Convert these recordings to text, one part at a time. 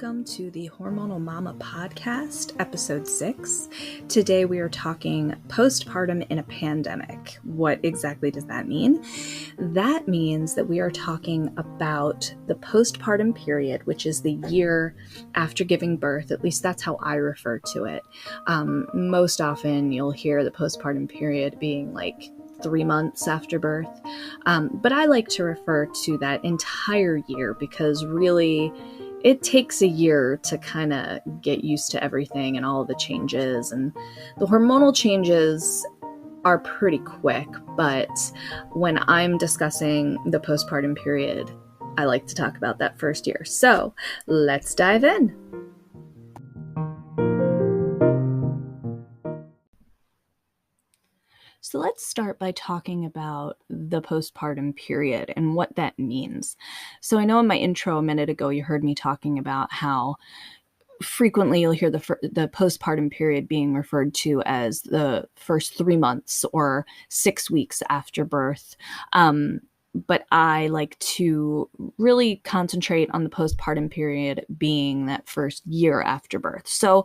welcome to the Hormonal Mama podcast, episode 6. Today we are talking postpartum in a pandemic. What exactly does that mean? That means that we are talking about the postpartum period, which is the year after giving birth. At least that's how I refer to it. Most often you'll hear the postpartum period being like 3 months after birth. But I like to refer to that entire year because really it takes a year to kind of get used to everything and all of the changes. And the hormonal changes are pretty quick, but when I'm discussing the postpartum period, I like to talk about that first year. So let's dive in. So let's start by talking about the postpartum period and what that means. So I know in my intro a minute ago, you heard me talking about how frequently you'll hear the postpartum period being referred to as the first 3 months or 6 weeks after birth. But I like to really concentrate on the postpartum period being that first year after birth. So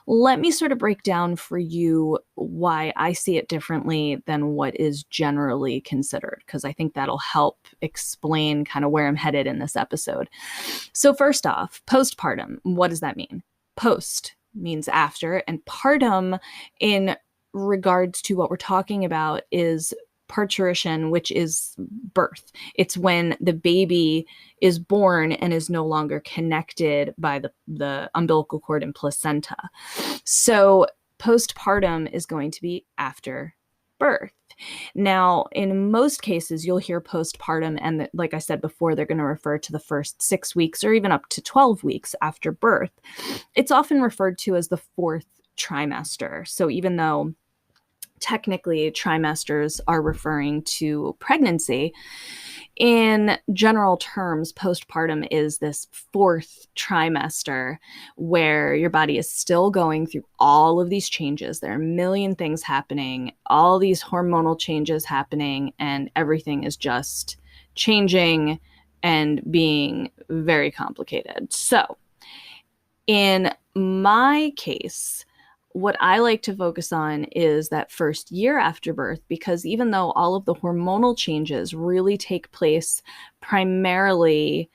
let me sort of break down for you why I see it differently than what is generally considered, because I think that'll help explain kind of where I'm headed in this episode. So first off, postpartum, what does that mean? Post means after, and partum in regards to what we're talking about is parturition, which is birth. It's when the baby is born and is no longer connected by the umbilical cord and placenta. So postpartum is going to be after birth. Now, in most cases, you'll hear postpartum, and like I said before, they're going to refer to the first 6 weeks or even up to 12 weeks after birth. It's often referred to as the 4th trimester. So even though technically trimesters are referring to pregnancy, in general terms, postpartum is this 4th trimester where your body is still going through all of these changes. There are a million things happening, all these hormonal changes happening, and everything is just changing and being very complicated. So in my case, what I like to focus on is that first year after birth, because even though all of the hormonal changes really take place primarily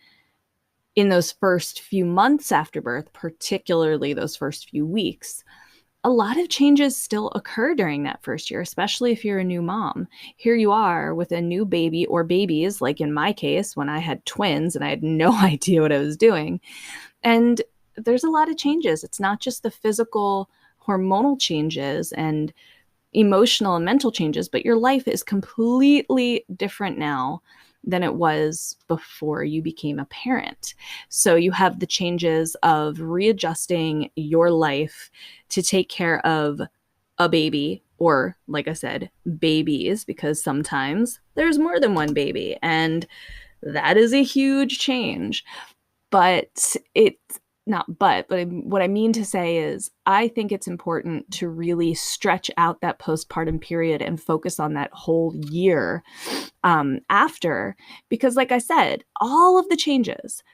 in those first few months after birth, particularly those first few weeks, a lot of changes still occur during that first year, especially if you're a new mom. Here you are with a new baby or babies, like in my case, when I had twins and I had no idea what I was doing. And there's a lot of changes. It's not just the physical hormonal changes and emotional and mental changes, but your life is completely different now than it was before you became a parent. So you have the changes of readjusting your life to take care of a baby, or like I said, babies, because sometimes there's more than one baby, and that is a huge change. But what I mean to say is I think it's important to really stretch out that postpartum period and focus on that whole year after, because like I said, all of the changes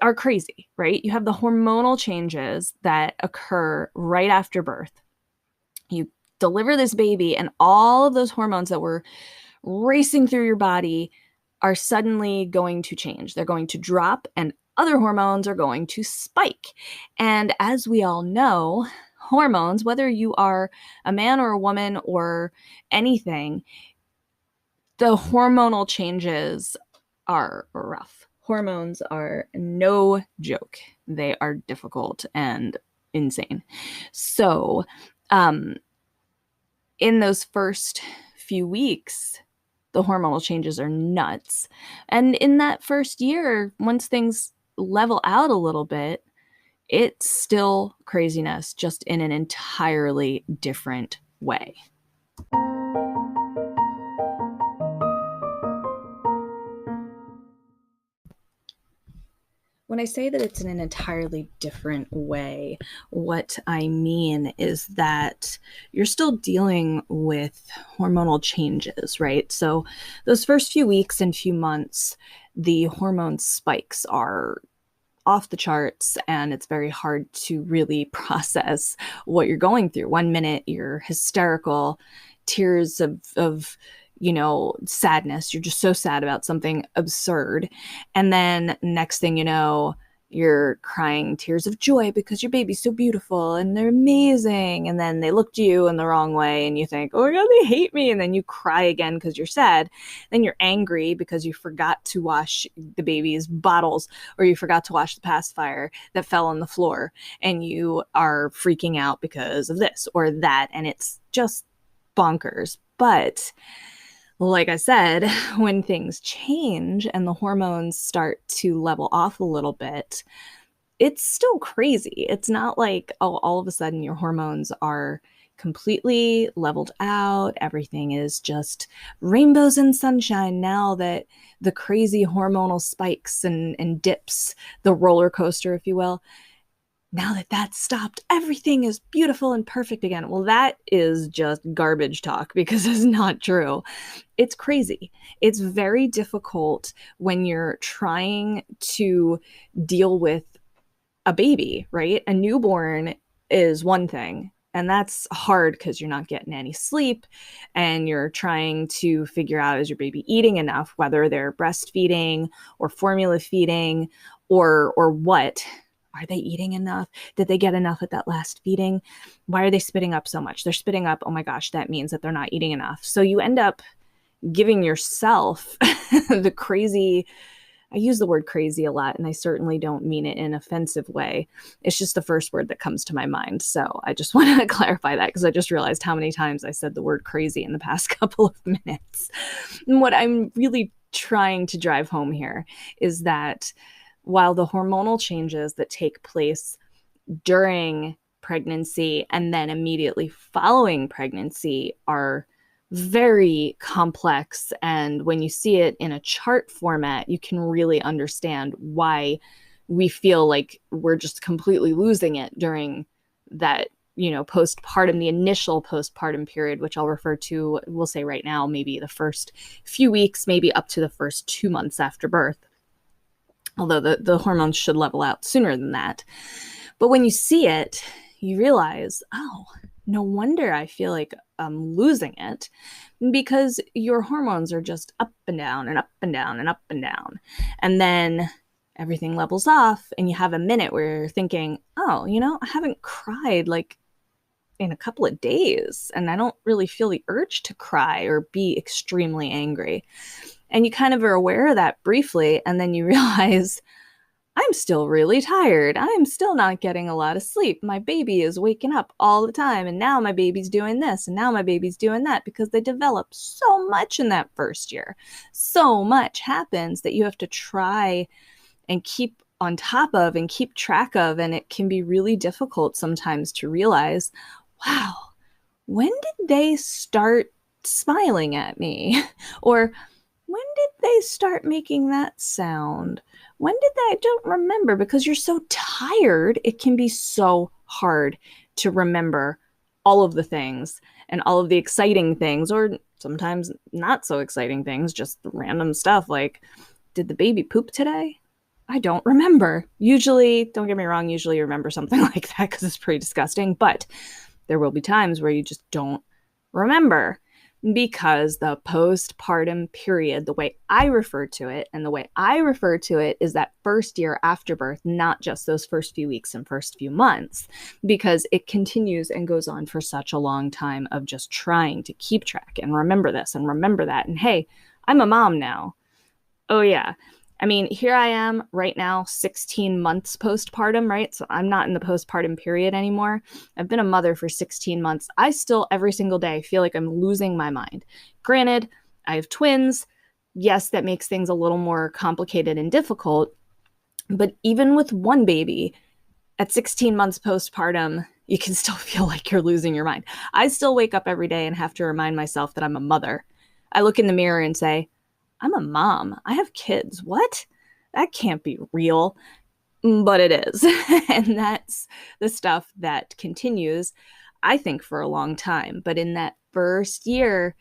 are crazy, right? You have the hormonal changes that occur right after birth. You deliver this baby and all of those hormones that were racing through your body are suddenly going to change. They're going to drop, and other hormones are going to spike. And as we all know, hormones, whether you are a man or a woman or anything, the hormonal changes are rough. Hormones are no joke. They are difficult and insane. So, in those first few weeks, the hormonal changes are nuts. And in that first year, once things level out a little bit, it's still craziness, just in an entirely different way. When I say that it's in an entirely different way, what I mean is that you're still dealing with hormonal changes, right? So those first few weeks and few months, the hormone spikes are off the charts, and it's very hard to really process what you're going through. One minute you're hysterical, tears of sadness. You're just so sad about something absurd. And then next thing you know, you're crying tears of joy because your baby's so beautiful and they're amazing. And then they looked you in the wrong way and you think, oh my God, they hate me. And then you cry again because you're sad. Then you're angry because you forgot to wash the baby's bottles, or you forgot to wash the pacifier that fell on the floor, and you are freaking out because of this or that. And it's just bonkers. But like I said, when things change and the hormones start to level off a little bit, it's still crazy. It's not like, oh, all of a sudden your hormones are completely leveled out. Everything is just rainbows and sunshine now that the crazy hormonal spikes and dips, the roller coaster, if you will, now that that's stopped, everything is beautiful and perfect again. Well, that is just garbage talk, because it's not true. It's crazy. It's very difficult when you're trying to deal with a baby, right? A newborn is one thing, and that's hard because you're not getting any sleep and you're trying to figure out, is your baby eating enough, whether they're breastfeeding or formula feeding or what. Are they eating enough? Did they get enough at that last feeding? Why are they spitting up so much? They're spitting up. Oh my gosh, that means that they're not eating enough. So you end up giving yourself the crazy. I use the word crazy a lot, and I certainly don't mean it in an offensive way. It's just the first word that comes to my mind. So I just want to clarify that, because I just realized how many times I said the word crazy in the past couple of minutes. And what I'm really trying to drive home here is that while the hormonal changes that take place during pregnancy and then immediately following pregnancy are very complex, and when you see it in a chart format, you can really understand why we feel like we're just completely losing it during that, postpartum, the initial postpartum period, which I'll refer to, we'll say right now, maybe the first few weeks, maybe up to the first 2 months after birth. Although the hormones should level out sooner than that. But when you see it, you realize, oh, no wonder I feel like I'm losing it, because your hormones are just up and down and up and down and up and down. And then everything levels off and you have a minute where you're thinking, oh, I haven't cried like in a couple of days, and I don't really feel the urge to cry or be extremely angry. And you kind of are aware of that briefly, and then you realize, I'm still really tired. I'm still not getting a lot of sleep. My baby is waking up all the time, and now my baby's doing this, and now my baby's doing that, because they develop so much in that first year. So much happens that you have to try and keep on top of and keep track of, and it can be really difficult sometimes to realize, wow, when did they start smiling at me? Or when did they start making that sound? When did they? I don't remember, because you're so tired. It can be so hard to remember all of the things and all of the exciting things, or sometimes not so exciting things, just random stuff like, did the baby poop today? I don't remember. Usually, don't get me wrong, usually you remember something like that because it's pretty disgusting, but there will be times where you just don't remember. Because the postpartum period, the way I refer to it, is that first year after birth, not just those first few weeks and first few months, because it continues and goes on for such a long time of just trying to keep track and remember this and remember that. And hey, I'm a mom now. Oh yeah. I mean, here I am right now, 16 months postpartum, right? So I'm not in the postpartum period anymore. I've been a mother for 16 months. I still, every single day, feel like I'm losing my mind. Granted, I have twins. Yes, that makes things a little more complicated and difficult. But even with one baby, at 16 months postpartum, you can still feel like you're losing your mind. I still wake up every day and have to remind myself that I'm a mother. I look in the mirror and say, I'm a mom. I have kids. What? That can't be real. But it is. And that's the stuff that continues, I think, for a long time. But in that first year,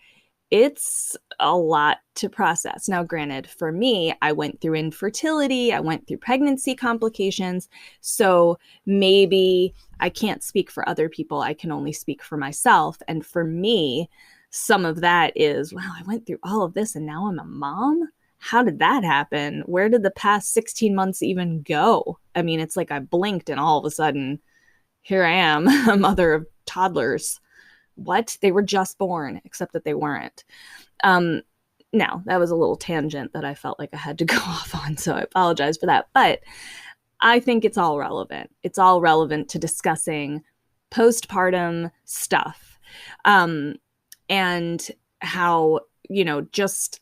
it's a lot to process. Now, granted, for me, I went through infertility, I went through pregnancy complications. So maybe I can't speak for other people. I can only speak for myself. And for me, some of that is, wow, I went through all of this and now I'm a mom. How did that happen? Where did the past 16 months even go? I mean, it's like I blinked and all of a sudden, here I am, a mother of toddlers. What? They were just born, except that they weren't. Um, Now, that was a little tangent that I felt like I had to go off on, so I apologize for that. But I think it's all relevant. It's all relevant to discussing postpartum stuff, and how, just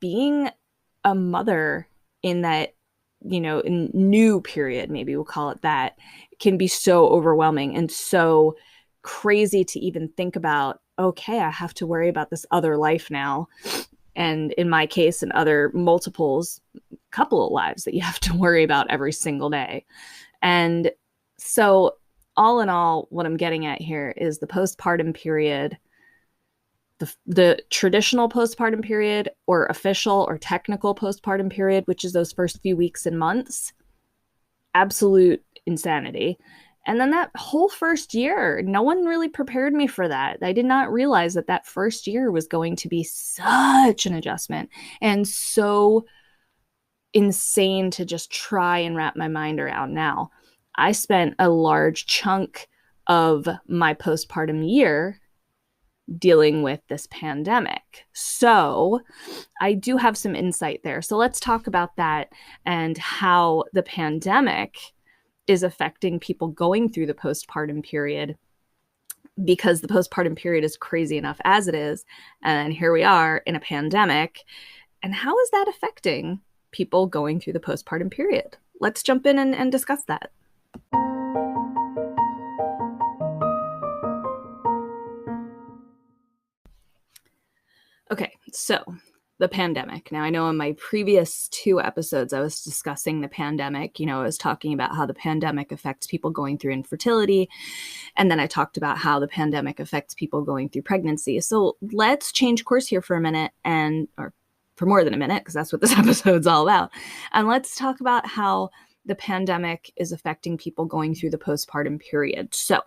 being a mother in that, new period, maybe we'll call it that, can be so overwhelming and so crazy to even think about. Okay, I have to worry about this other life now. And in my case, and other multiples, couple of lives that you have to worry about every single day. And so, all in all, what I'm getting at here is the postpartum period, the traditional postpartum period, or official or technical postpartum period, which is those first few weeks and months, absolute insanity. And then that whole first year, no one really prepared me for that. I did not realize that that first year was going to be such an adjustment and so insane to just try and wrap my mind around now. I spent a large chunk of my postpartum year dealing with this pandemic. So I do have some insight there. So let's talk about that and how the pandemic is affecting people going through the postpartum period, because the postpartum period is crazy enough as it is. And here we are in a pandemic. And how is that affecting people going through the postpartum period? Let's jump in and discuss that. Okay, so the pandemic. Now, I know in my previous 2 episodes, I was discussing the pandemic. I was talking about how the pandemic affects people going through infertility. And then I talked about how the pandemic affects people going through pregnancy. So let's change course here for a minute, or for more than a minute, because that's what this episode's all about. And let's talk about how the pandemic is affecting people going through the postpartum period. So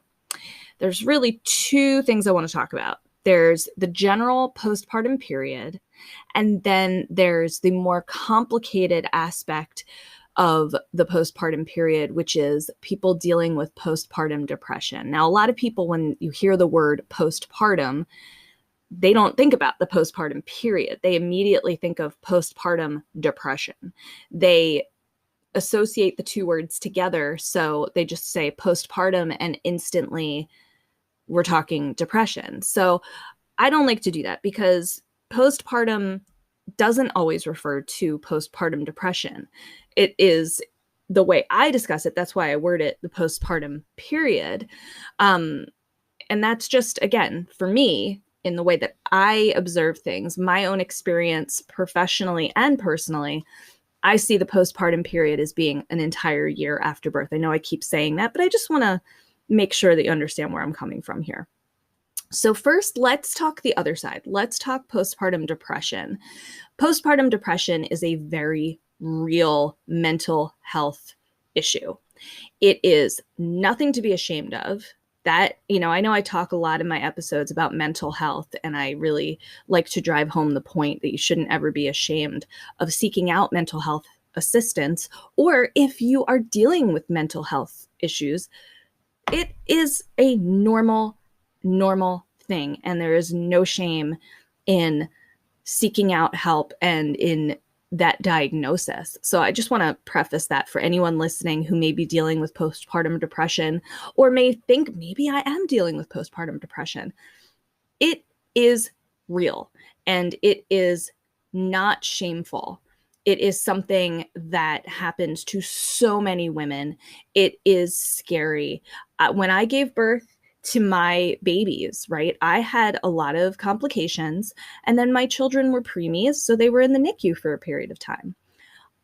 there's really 2 things I want to talk about. There's the general postpartum period, and then there's the more complicated aspect of the postpartum period, which is people dealing with postpartum depression. Now, a lot of people, when you hear the word postpartum, they don't think about the postpartum period. They immediately think of postpartum depression. They associate the 2 words together, so they just say postpartum and instantly we're talking depression. So I don't like to do that, because postpartum doesn't always refer to postpartum depression. It is the way I discuss it. That's why I word it the postpartum period. And that's just, again, for me, in the way that I observe things, my own experience professionally and personally, I see the postpartum period as being an entire year after birth. I know I keep saying that, but I just want to make sure that you understand where I'm coming from here. So first, let's talk the other side. Let's talk postpartum depression. Postpartum depression is a very real mental health issue. It is nothing to be ashamed of. That, I know I talk a lot in my episodes about mental health, and I really like to drive home the point that you shouldn't ever be ashamed of seeking out mental health assistance, or if you are dealing with mental health issues, it is a normal thing, and there is no shame in seeking out help and in that diagnosis. So I just want to preface that for anyone listening who may be dealing with postpartum depression, or may think maybe I am dealing with postpartum depression. It is real, and it is not shameful. It is something that happens to so many women. It is scary. When I gave birth to my babies, right, I had a lot of complications, and then my children were preemies, so they were in the NICU for a period of time.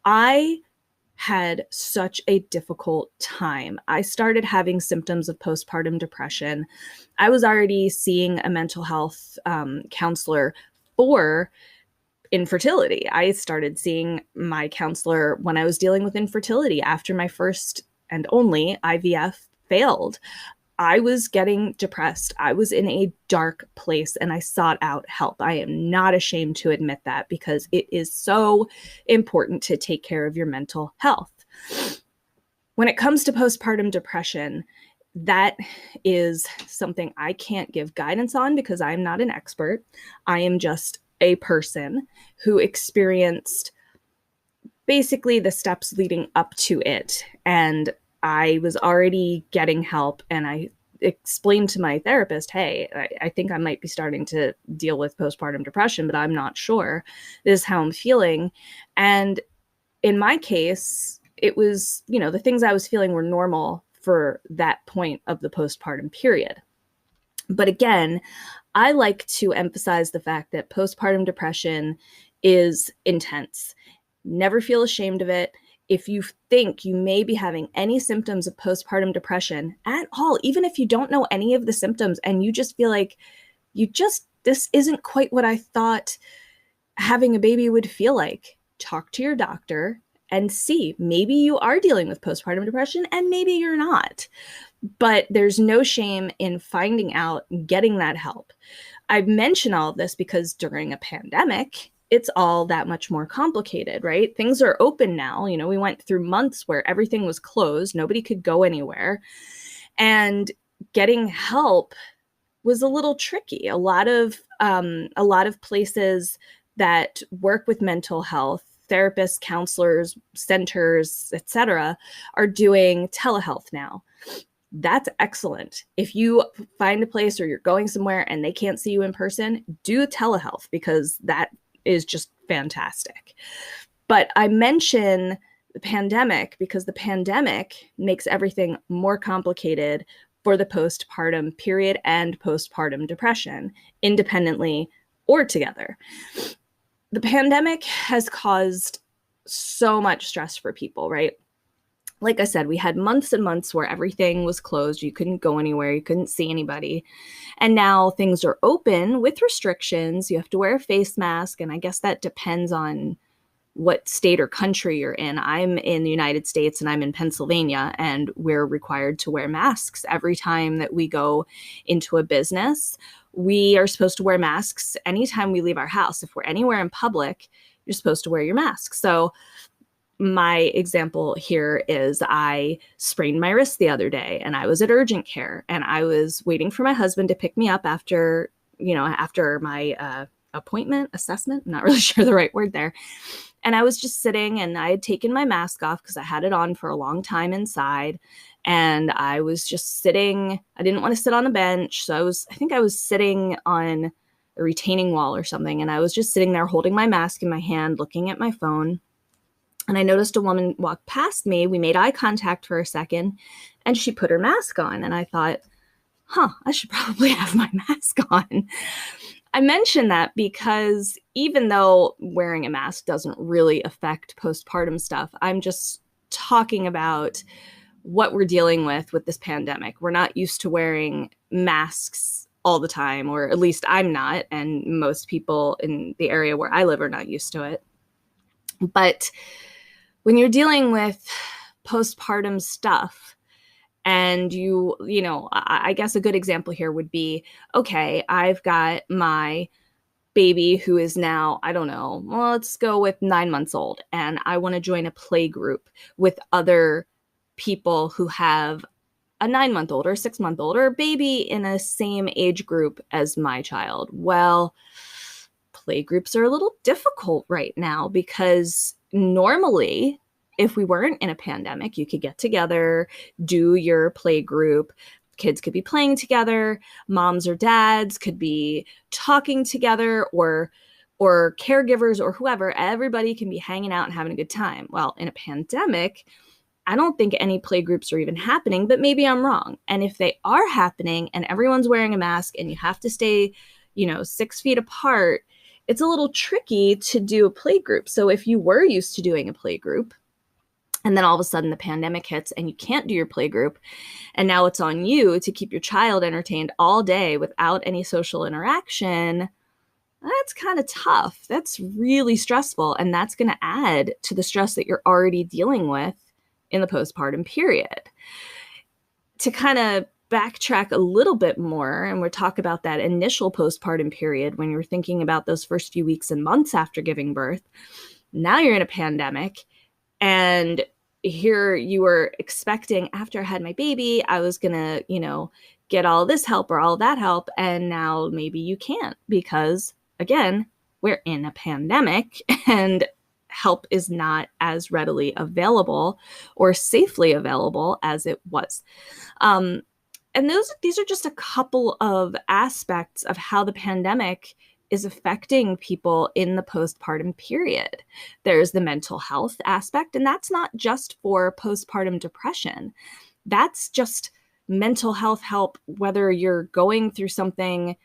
I had such a difficult time. I started having symptoms of postpartum depression. I was already seeing a mental health counselor for infertility. I started seeing my counselor when I was dealing with infertility after my first and only IVF failed. I was getting depressed. I was in a dark place and I sought out help. I am not ashamed to admit that because it is so important to take care of your mental health. When it comes to postpartum depression, that is something I can't give guidance on because I'm not an expert. I am just a person who experienced basically the steps leading up to it. And I was already getting help, and I explained to my therapist, hey, I think I might be starting to deal with postpartum depression, but I'm not sure. This is how I'm feeling. And in my case, it was, the things I was feeling were normal for that point of the postpartum period. But again, I like to emphasize the fact that postpartum depression is intense. Never feel ashamed of it. If you think you may be having any symptoms of postpartum depression at all, even if you don't know any of the symptoms and you just feel like this isn't quite what I thought having a baby would feel like, talk to your doctor and see. Maybe you are dealing with postpartum depression and maybe you're not. But there's no shame in finding out and getting that help. I mention all of this because during a pandemic, it's all that much more complicated, right? Things are open now. We went through months where everything was closed. Nobody could go anywhere. And getting help was a little tricky. A lot of places that work with mental health, therapists, counselors, centers, etc., are doing telehealth now. That's excellent. If you find a place or you're going somewhere and they can't see you in person, do telehealth because that is just fantastic. But I mention the pandemic because the pandemic makes everything more complicated for the postpartum period and postpartum depression, independently or together. The pandemic has caused so much stress for people, right? Like I said, we had months and months where everything was closed. You couldn't go anywhere. You couldn't see anybody. And now things are open with restrictions. You have to wear a face mask. And I guess that depends on what state or country you're in. I'm in the United States and I'm in Pennsylvania, and we're required to wear masks every time that we go into a business. We are supposed to wear masks anytime we leave our house. If we're anywhere in public, you're supposed to wear your mask. So my example here is I sprained my wrist the other day and I was at urgent care and I was waiting for my husband to pick me up after my assessment. I'm not really sure the right word there. And I was just sitting and I had taken my mask off because I had it on for a long time inside. And I was just sitting. I didn't want to sit on a bench. So I think I was sitting on a retaining wall or something. And I was just sitting there holding my mask in my hand, looking at my phone. And I noticed a woman walk past me. We made eye contact for a second and she put her mask on. And I thought, I should probably have my mask on. I mention that because even though wearing a mask doesn't really affect postpartum stuff, I'm just talking about what we're dealing with this pandemic. We're not used to wearing masks all the time, or at least I'm not. And most people in the area where I live are not used to it. But when you're dealing with postpartum stuff and I guess a good example here would be, okay, I've got my baby who is now, I don't know, well, let's go with 9 months old. And I want to join a play group with other people who have a 9-month-old or a 6-month-old or a baby in a same age group as my child. Well, play groups are a little difficult right now because normally, if we weren't in a pandemic, you could get together, do your play group. Kids could be playing together. Moms or dads could be talking together, or caregivers or whoever. Everybody can be hanging out and having a good time. Well, in a pandemic, I don't think any play groups are even happening, but maybe I'm wrong. And if they are happening and everyone's wearing a mask and you have to stay, 6 feet apart, it's a little tricky to do a play group. So if you were used to doing a play group, and then all of a sudden the pandemic hits and you can't do your play group, and now it's on you to keep your child entertained all day without any social interaction, That's kind of tough. That's really stressful. And that's going to add to the stress that you're already dealing with in the postpartum period. To kind of backtrack a little bit more, and we'll talk about that initial postpartum period when you're thinking about those first few weeks and months after giving birth. Now you're in a pandemic, and here you were expecting, after I had my baby, I was going to, get all this help or all that help. And now maybe you can't because, again, we're in a pandemic and help is not as readily available or safely available as it was. And these are just a couple of aspects of how the pandemic is affecting people in the postpartum period. There's the mental health aspect, and that's not just for postpartum depression. That's just mental health help, whether you're going through something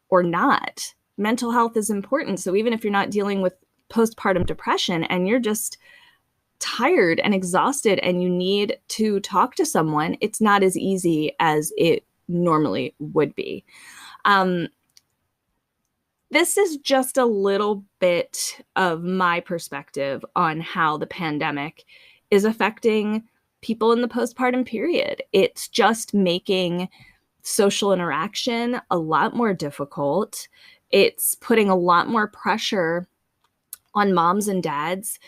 or not. Mental health is important. So even if you're not dealing with postpartum depression and you're just tired and exhausted and you need to talk to someone, it's not as easy as it normally would be. This is just a little bit of my perspective on how the pandemic is affecting people in the postpartum period. It's just making social interaction a lot more difficult. It's putting a lot more pressure on moms and dads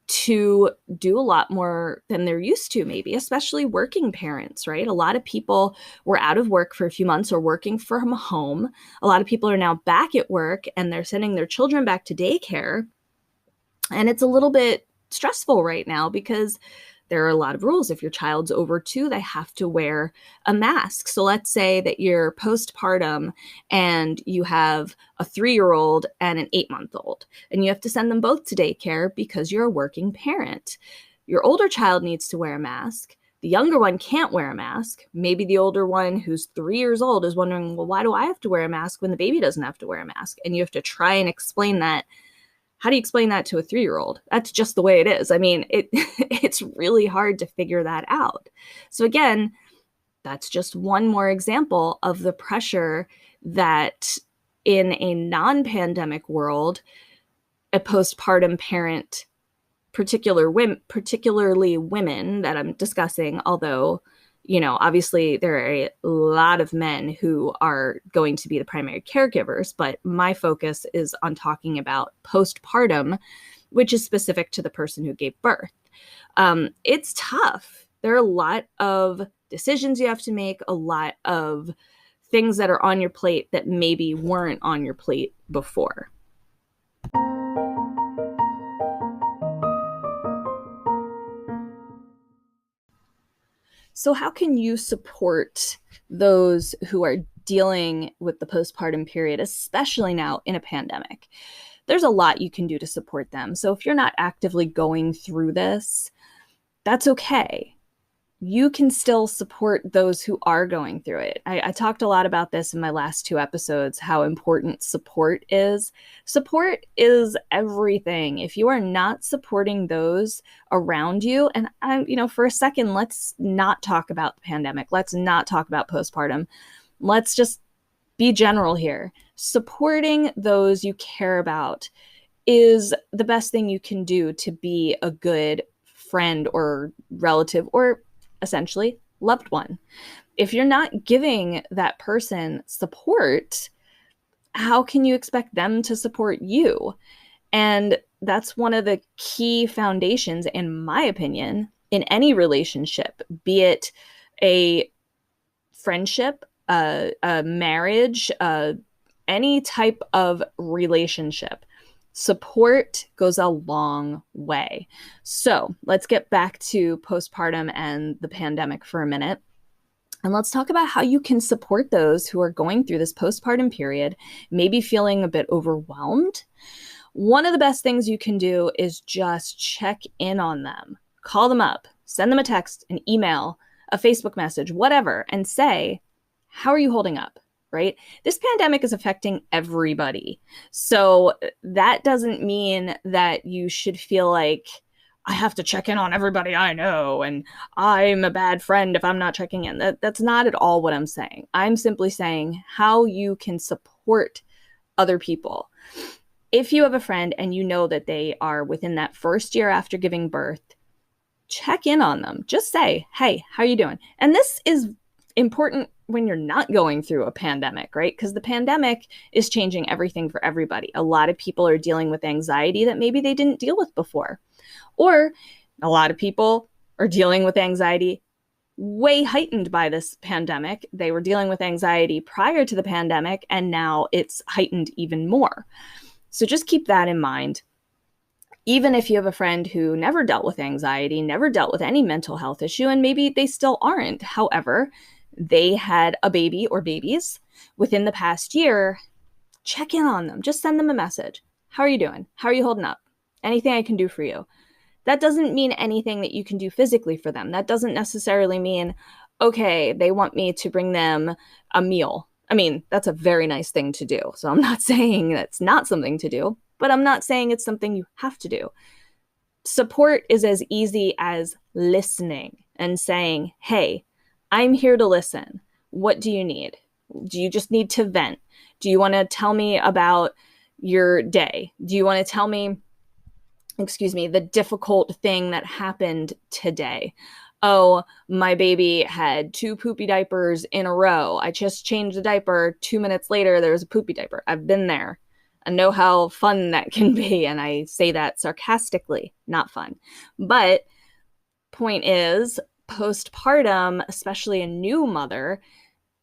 to do a lot more than they're used to, maybe, especially working parents, right? A lot of people were out of work for a few months or working from home. A lot of people are now back at work and they're sending their children back to daycare. And it's a little bit stressful right now because there are a lot of rules. If your child's over 2, they have to wear a mask. So let's say that you're postpartum and you have a 3-year-old and an 8-month-old, and you have to send them both to daycare because you're a working parent. Your older child needs to wear a mask. The younger one can't wear a mask. Maybe the older one who's 3 years old is wondering, well, why do I have to wear a mask when the baby doesn't have to wear a mask? And you have to try and explain that. How do you explain that to a 3-year-old? That's just the way it is. I mean, it's really hard to figure that out. So again, that's just one more example of the pressure that in a non-pandemic world, a postpartum parent, particularly women that I'm discussing, although obviously there are a lot of men who are going to be the primary caregivers, but my focus is on talking about postpartum, which is specific to the person who gave birth. It's tough. There are a lot of decisions you have to make, a lot of things that are on your plate that maybe weren't on your plate before. So how can you support those who are dealing with the postpartum period, especially now in a pandemic? There's a lot you can do to support them. So if you're not actively going through this, that's okay. You can still support those who are going through it. I talked a lot about this in my last 2 episodes, how important support is. Support is everything. If you are not supporting those around you, and for a second, let's not talk about the pandemic. Let's not talk about postpartum. Let's just be general here. Supporting those you care about is the best thing you can do to be a good friend or relative or essentially loved one. If you're not giving that person support, how can you expect them to support you? And that's one of the key foundations, in my opinion, in any relationship, be it a friendship, a marriage, any type of relationship. Support goes a long way. So let's get back to postpartum and the pandemic for a minute. And let's talk about how you can support those who are going through this postpartum period, maybe feeling a bit overwhelmed. One of the best things you can do is just check in on them. Call them up, send them a text, an email, a Facebook message, whatever, and say, how are you holding up? Right? This pandemic is affecting everybody. So that doesn't mean that you should feel like I have to check in on everybody I know and I'm a bad friend if I'm not checking in. That's not at all what I'm saying. I'm simply saying how you can support other people. If you have a friend and you know that they are within that first year after giving birth, check in on them. Just say, hey, how are you doing? And this is important when you're not going through a pandemic, right? Because the pandemic is changing everything for everybody. A lot of people are dealing with anxiety that maybe they didn't deal with before. Or a lot of people are dealing with anxiety way heightened by this pandemic. They were dealing with anxiety prior to the pandemic, and now it's heightened even more. So just keep that in mind. Even if you have a friend who never dealt with anxiety, never dealt with any mental health issue, and maybe they still aren't. However, they had a baby or babies within the past year, check in on them. Just send them a message. How are you doing? How are you holding up? Anything I can do for you? That doesn't mean anything that you can do physically for them. That doesn't necessarily mean, okay, they want me to bring them a meal. I mean, that's a very nice thing to do. So I'm not saying that's not something to do, but I'm not saying it's something you have to do. Support is as easy as listening and saying, hey, I'm here to listen. What do you need? Do you just need to vent? Do you want to tell me about your day? Do you want to tell me, the difficult thing that happened today? Oh, my baby had 2 poopy diapers in a row. I just changed the diaper. 2 minutes later, there was a poopy diaper. I've been there. I know how fun that can be. And I say that sarcastically, not fun. But point is, postpartum, especially a new mother,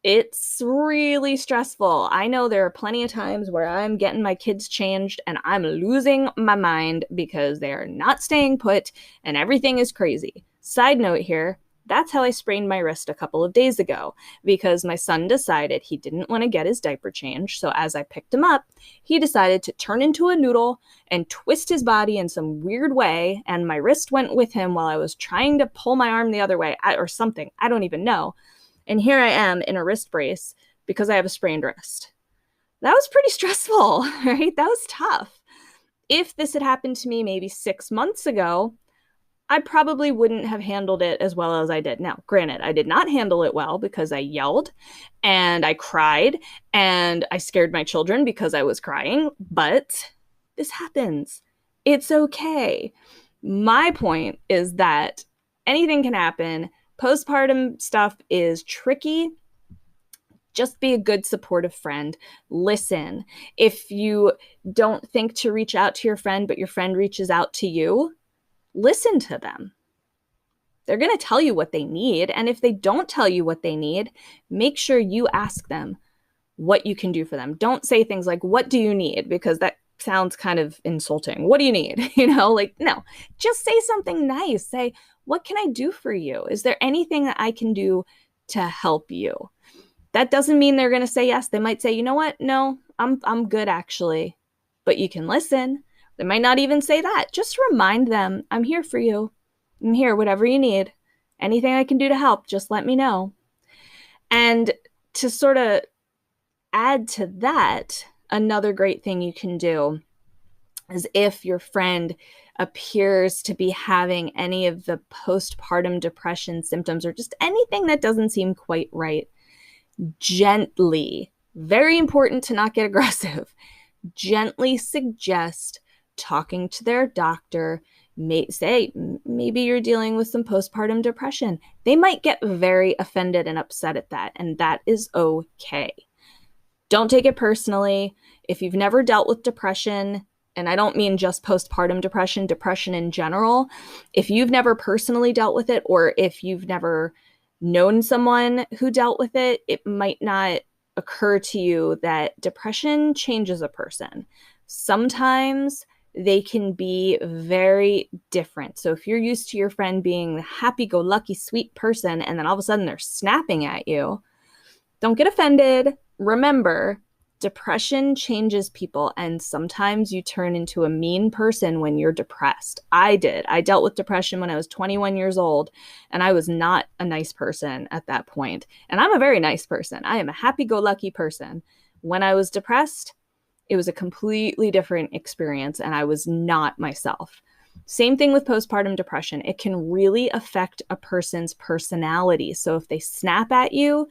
it's really stressful. I know there are plenty of times where I'm getting my kids changed and I'm losing my mind because they are not staying put and everything is crazy. Side note here, that's how I sprained my wrist a couple of days ago, because my son decided he didn't want to get his diaper changed. So as I picked him up, he decided to turn into a noodle and twist his body in some weird way. And my wrist went with him while I was trying to pull my arm the other way or something. I don't even know. And here I am in a wrist brace because I have a sprained wrist. That was pretty stressful, right? That was tough. If this had happened to me maybe 6 months ago, I probably wouldn't have handled it as well as I did. Now, granted, I did not handle it well because I yelled and I cried and I scared my children because I was crying, but this happens. It's okay. My point is that anything can happen. Postpartum stuff is tricky. Just be a good supportive friend. Listen. If you don't think to reach out to your friend, but your friend reaches out to you, listen to them. They're going to tell you what they need. And if they don't tell you what they need, make sure you ask them what you can do for them. Don't say things like, what do you need? Because that sounds kind of insulting. What do you need? No, just say something nice. Say, what can I do for you? Is there anything that I can do to help you? That doesn't mean they're going to say yes. They might say, you know what? No, I'm good actually. But you can listen. They might not even say that. Just remind them, I'm here for you. I'm here, whatever you need. Anything I can do to help, just let me know. And to sort of add to that, another great thing you can do is if your friend appears to be having any of the postpartum depression symptoms or just anything that doesn't seem quite right, gently, very important to not get aggressive, gently suggest talking to their doctor. Say, maybe you're dealing with some postpartum depression. They might get very offended and upset at that, and that is okay. Don't take it personally. If you've never dealt with depression, and I don't mean just postpartum depression, depression in general, if you've never personally dealt with it, or if you've never known someone who dealt with it, it might not occur to you that depression changes a person. Sometimes they can be very different. So if you're used to your friend being the happy-go-lucky, sweet person, and then all of a sudden they're snapping at you, don't get offended. Remember, depression changes people, and sometimes you turn into a mean person when you're depressed. I did. I dealt with depression when I was 21 years old, and I was not a nice person at that point. And I'm a very nice person. I am a happy-go-lucky person. When I was depressed, it was a completely different experience, and I was not myself. Same thing with postpartum depression. It can really affect a person's personality. So if they snap at you,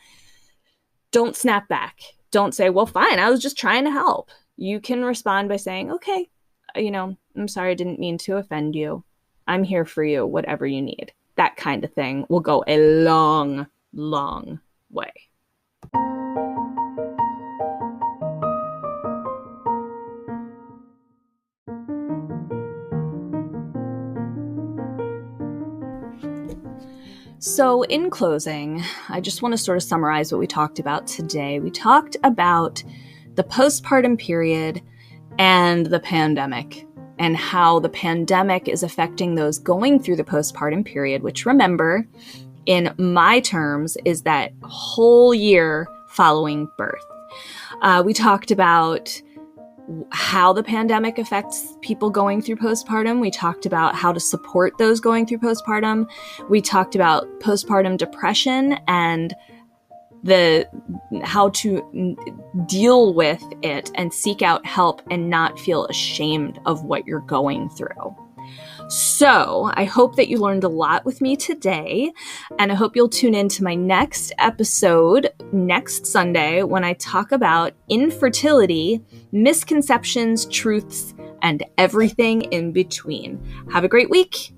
don't snap back. Don't say, well, fine, I was just trying to help. You can respond by saying, okay, I'm sorry, I didn't mean to offend you. I'm here for you, whatever you need. That kind of thing will go a long, long way. So, in closing, I just want to sort of summarize what we talked about today. We talked about the postpartum period and the pandemic, and how the pandemic is affecting those going through the postpartum period, which, remember, in my terms, is that whole year following birth. We talked about how the pandemic affects people going through postpartum. We talked about how to support those going through postpartum. We talked about postpartum depression and how to deal with it and seek out help and not feel ashamed of what you're going through. So I hope that you learned a lot with me today, and I hope you'll tune in to my next episode next Sunday when I talk about infertility, misconceptions, truths, and everything in between. Have a great week.